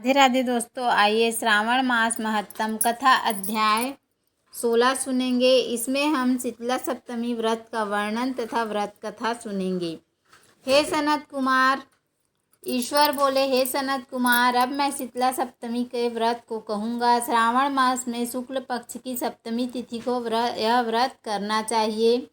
राधे राधे दोस्तों, आइए श्रावण मास महत्तम कथा अध्याय 16 सुनेंगे। इसमें हम शीतला सप्तमी व्रत का वर्णन तथा व्रत कथा सुनेंगे। हे सनत कुमार, ईश्वर बोले, हे सनत कुमार, अब मैं शीतला सप्तमी के व्रत को कहूँगा। श्रावण मास में शुक्ल पक्ष की सप्तमी तिथि को यह व्रत करना चाहिए।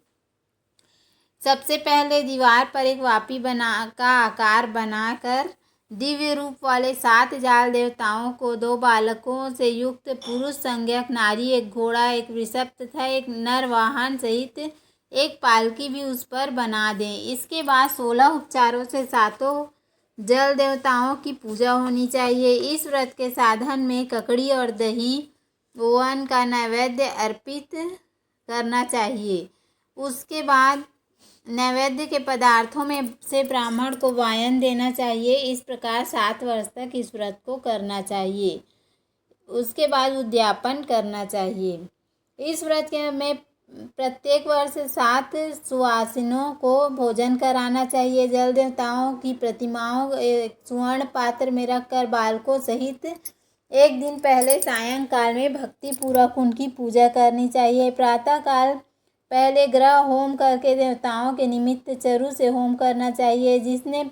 सबसे पहले दीवार पर एक वापी का आकार बनाकर दिव्य रूप वाले 7 जाल देवताओं को, 2 बालकों से युक्त पुरुष संज्ञक नारी, एक घोड़ा, एक वृषभ तथा एक नर वाहन सहित एक पालकी भी उस पर बना दें। इसके बाद 16 उपचारों से 7 जल देवताओं की पूजा होनी चाहिए। इस व्रत के साधन में ककड़ी और दही ओवन का नैवेद्य अर्पित करना चाहिए। उसके बाद नैवेद्य के पदार्थों में से ब्राह्मण को वायन देना चाहिए। इस प्रकार 7 वर्ष तक इस व्रत को करना चाहिए। उसके बाद उद्यापन करना चाहिए। इस व्रत में प्रत्येक वर्ष 7 सुवासिनों को भोजन कराना चाहिए। जल देवताओं की प्रतिमाओं एक स्वर्ण पात्र में रखकर बालकों सहित एक दिन पहले सायंकाल में भक्तिपूर्वक उनकी पूजा करनी चाहिए। प्रातःकाल पहले ग्रह होम करके देवताओं के निमित्त चरु से होम करना चाहिए। जिसने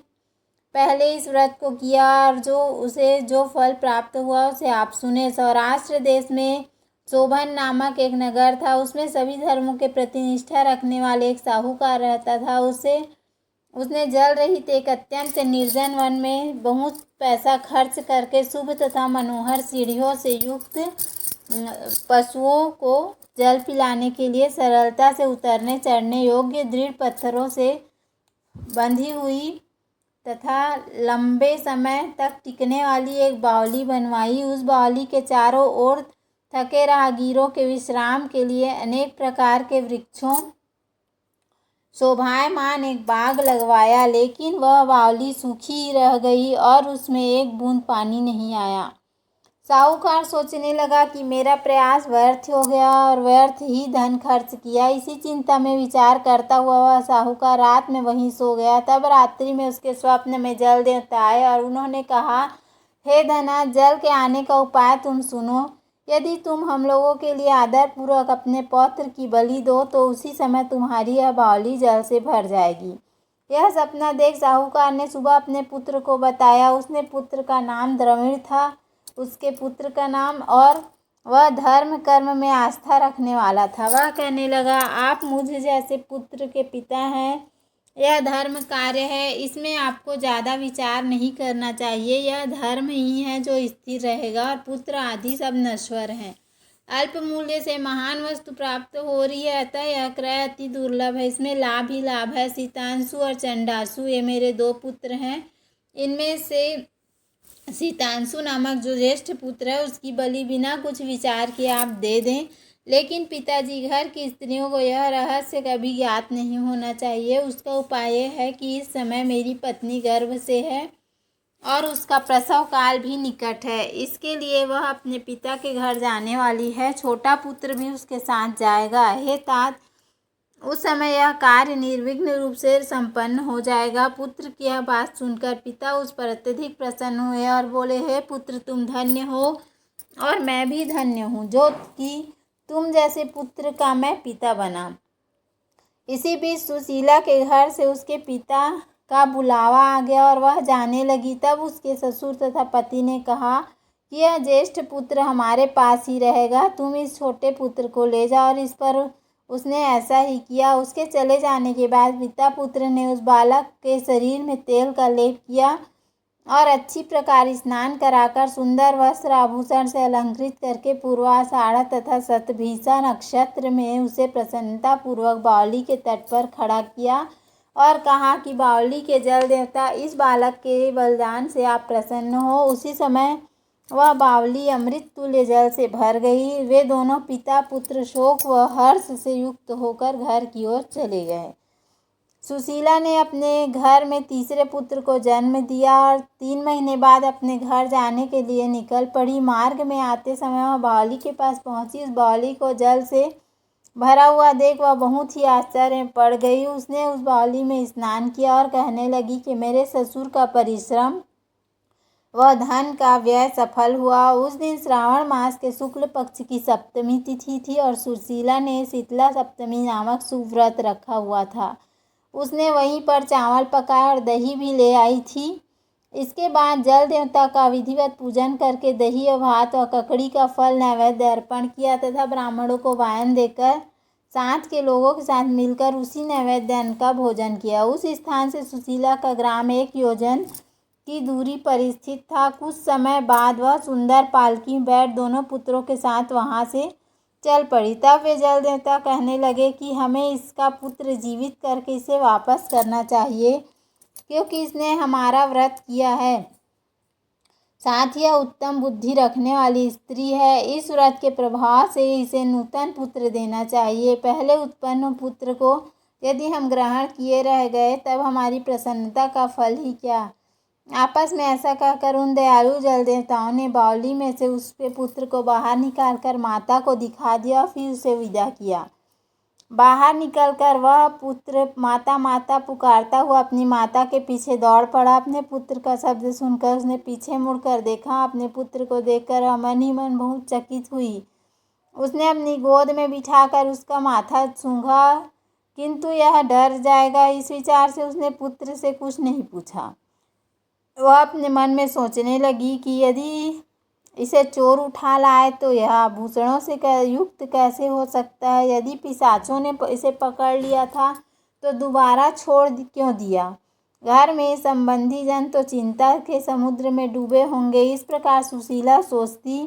पहले इस व्रत को किया और जो फल प्राप्त हुआ उसे आप सुने। सौराष्ट्र देश में शोभन नामक एक नगर था। उसमें सभी धर्मों के प्रति निष्ठा रखने वाले एक साहूकार रहता था। उसने जल रहित एक अत्यंत निर्जन वन में बहुत पैसा खर्च करके शुभ तथा मनोहर सीढ़ियों से युक्त पशुओं को जल पिलाने के लिए सरलता से उतरने चढ़ने योग्य दृढ़ पत्थरों से बंधी हुई तथा लंबे समय तक टिकने वाली एक बावली बनवाई। उस बावली के चारों ओर थके राहगीरों के विश्राम के लिए अनेक प्रकार के वृक्षों शोभायमान एक बाग लगवाया, लेकिन वह बावली सूखी ही रह गई और उसमें एक बूंद पानी नहीं आया। साहूकार सोचने लगा कि मेरा प्रयास व्यर्थ हो गया और व्यर्थ ही धन खर्च किया। इसी चिंता में विचार करता हुआ वह साहूकार रात में वहीं सो गया। तब रात्रि में उसके स्वप्न में जल देवता आए और उन्होंने कहा, हे धना, जल के आने का उपाय तुम सुनो। यदि तुम हम लोगों के लिए आदरपूर्वक अपने पौत्र की बलि दो तो उसी समय तुम्हारी यह बावली जल से भर जाएगी। यह सपना देख साहूकार ने सुबह अपने पुत्र को बताया। उसने पुत्र का नाम द्रविड़ था, उसके पुत्र का नाम, और वह धर्म कर्म में आस्था रखने वाला था। वह कहने लगा, आप मुझ जैसे पुत्र के पिता हैं। यह धर्म कार्य है, इसमें आपको ज़्यादा विचार नहीं करना चाहिए। यह धर्म ही है जो स्थिर रहेगा और पुत्र आदि सब नश्वर हैं। अल्प मूल्य से महान वस्तु प्राप्त हो रही है, अतः यह क्रय अति दुर्लभ है। इसमें लाभ ही लाभ है। सीतांशु और चंडासु ये मेरे 2 पुत्र हैं। इनमें से सीतांशु नामक जो ज्येष्ठ पुत्र है उसकी बलि बिना कुछ विचार किए आप दे दें, लेकिन पिताजी घर की स्त्रियों को यह रहस्य कभी ज्ञात नहीं होना चाहिए। उसका उपाय यह है कि इस समय मेरी पत्नी गर्भ से है और उसका प्रसव काल भी निकट है। इसके लिए वह अपने पिता के घर जाने वाली है। छोटा पुत्र भी उसके साथ जाएगा। हे तात, उस समय यह कार्य निर्विघ्न रूप से संपन्न हो जाएगा। पुत्र की यह बात सुनकर पिता उस पर अत्यधिक प्रसन्न हुए और बोले, हे पुत्र, तुम धन्य हो और मैं भी धन्य हूँ जो कि तुम जैसे पुत्र का मैं पिता बना। इसी बीच सुशीला के घर से उसके पिता का बुलावा आ गया और वह जाने लगी। तब उसके ससुर तथा पति ने कहा कि यह ज्येष्ठ पुत्र हमारे पास ही रहेगा, तुम इस छोटे पुत्र को ले जाओ। और इस पर उसने ऐसा ही किया। उसके चले जाने के बाद पिता पुत्र ने उस बालक के शरीर में तेल का लेप किया और अच्छी प्रकार स्नान कराकर सुंदर वस्त्र आभूषण से अलंकृत करके पूर्वाषाढ़ तथा शतभिषा नक्षत्र में उसे प्रसन्नता पूर्वक बावली के तट पर खड़ा किया और कहा कि बावली के जल देवता, इस बालक के बलिदान से आप प्रसन्न हो। उसी समय वह बावली अमृत तुल्य जल से भर गई। वे दोनों पिता पुत्र शोक व हर्ष से युक्त होकर घर की ओर चले गए। सुशीला ने अपने घर में तीसरे पुत्र को जन्म दिया और 3 महीने बाद अपने घर जाने के लिए निकल पड़ी। मार्ग में आते समय वह बावली के पास पहुंची। उस बावली को जल से भरा हुआ देख वह बहुत ही आश्चर्य में पड़ गई। उसने उस बावली में स्नान किया और कहने लगी कि मेरे ससुर का परिश्रम वह धन का व्यय सफल हुआ। उस दिन श्रावण मास के शुक्ल पक्ष की सप्तमी तिथि थी और सुशीला ने शीतला सप्तमी नामक शुभ व्रत रखा हुआ था। उसने वहीं पर चावल पकाया और दही भी ले आई थी। इसके बाद जल देवता का विधिवत पूजन करके दही और भात और ककड़ी का फल नैवेद्य अर्पण किया तथा ब्राह्मणों को वायन देकर साथ के लोगों के साथ मिलकर उसी नैवेद्य अन्न का भोजन किया। उस स्थान से सुशीला का ग्राम 1 योजन की दूरी पर स्थित था। कुछ समय बाद वह सुंदर पालकी में बैठ दोनों पुत्रों के साथ वहां से चल पड़ी। तब वे जल देवता कहने लगे कि हमें इसका पुत्र जीवित करके इसे वापस करना चाहिए, क्योंकि इसने हमारा व्रत किया है। साथ ही यह उत्तम बुद्धि रखने वाली स्त्री है। इस व्रत के प्रभाव से इसे नूतन पुत्र देना चाहिए। पहले उत्पन्न पुत्र को यदि हम ग्रहण किए रह गए तब हमारी प्रसन्नता का फल ही क्या। आपस में ऐसा कहकर उन दयालु जल देवताओं ने बावली में से उसके पुत्र को बाहर निकालकर माता को दिखा दिया और फिर उसे विदा किया। बाहर निकलकर वह पुत्र माता माता पुकारता हुआ अपनी माता के पीछे दौड़ पड़ा। अपने पुत्र का शब्द सुनकर उसने पीछे मुड़कर देखा। अपने पुत्र को देखकर मन ही मन बहुत चकित हुई। उसने अपनी गोद में बिठाकर उसका माथा सूंघा, किंतु यह डर जाएगा इस विचार से उसने पुत्र से कुछ नहीं पूछा। वह अपने मन में सोचने लगी कि यदि इसे चोर उठा लाए तो यह आभूषणों से युक्त कैसे हो सकता है। यदि पिशाचों ने इसे पकड़ लिया था तो दोबारा छोड़ क्यों दिया। घर में संबंधी जन तो चिंता के समुद्र में डूबे होंगे। इस प्रकार सुशीला सोचती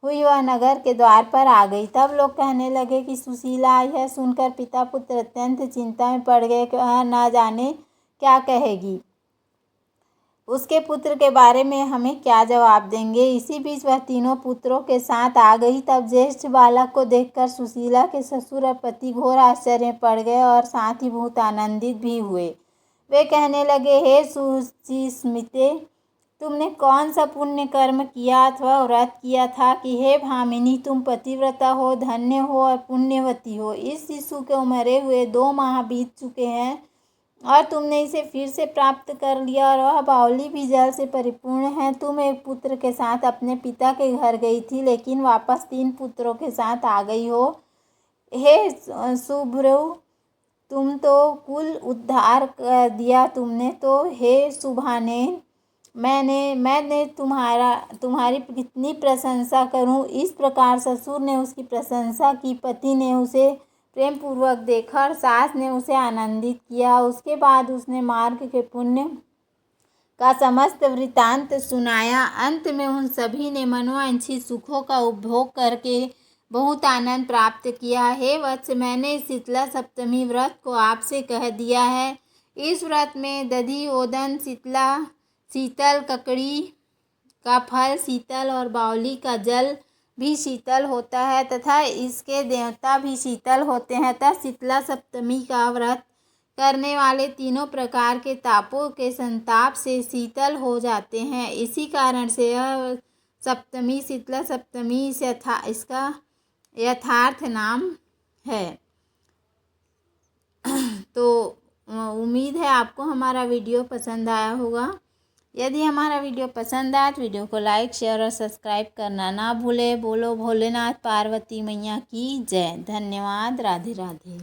हुई वह नगर के द्वार पर आ गई। तब लोग कहने लगे कि सुशीला आई है। सुनकर पिता पुत्र अत्यंत चिंता में पड़ गए कि वह न जाने क्या कहेगी, उसके पुत्र के बारे में हमें क्या जवाब देंगे। इसी बीच वह तीनों पुत्रों के साथ आ गई। तब ज्येष्ठ बालक को देखकर सुशीला के ससुर और पति घोर आश्चर्य में पड़ गए और साथ ही बहुत आनंदित भी हुए। वे कहने लगे, हे सुचिस्मिते, तुमने कौन सा पुण्य कर्म किया अथवा व्रत किया था कि हे भामिनी तुम पतिव्रता हो, धन्य हो और पुण्यवती हो। इस शिशु के मरे हुए 2 माह बीत चुके हैं और तुमने इसे फिर से प्राप्त कर लिया और वह बावली भी जल से परिपूर्ण है। तुम एक पुत्र के साथ अपने पिता के घर गई थी, लेकिन वापस 3 पुत्रों के साथ आ गई हो। हे शुभ्रू, तुम तो कुल उद्धार कर दिया तुमने तो। हे शुभाने, मैंने तुम्हारी कितनी प्रशंसा करूं। इस प्रकार ससुर ने उसकी प्रशंसा की। पति ने उसे प्रेम पूर्वक देखा और सास ने उसे आनंदित किया। उसके बाद उसने मार्ग के पुण्य का समस्त वृत्तांत सुनाया। अंत में उन सभी ने मनोवांछित सुखों का उपभोग करके बहुत आनंद प्राप्त किया। हे वत्स, मैंने शीतला सप्तमी व्रत को आपसे कह दिया है। इस व्रत में दधि ओदन शीतल, ककड़ी का फल शीतल और बावली का जल भी शीतल होता है तथा इसके देवता भी शीतल होते हैं। तथा शीतला सप्तमी का व्रत करने वाले तीनों प्रकार के तापों के संताप से शीतल हो जाते हैं। इसी कारण से यह सप्तमी शीतला सप्तमी से इसका यथार्थ नाम है। तो उम्मीद है आपको हमारा वीडियो पसंद आया होगा। यदि हमारा वीडियो पसंद आए तो वीडियो को लाइक, शेयर और सब्सक्राइब करना ना भूलें। बोलो भोलेनाथ पार्वती मैया की जय। धन्यवाद। राधे राधे।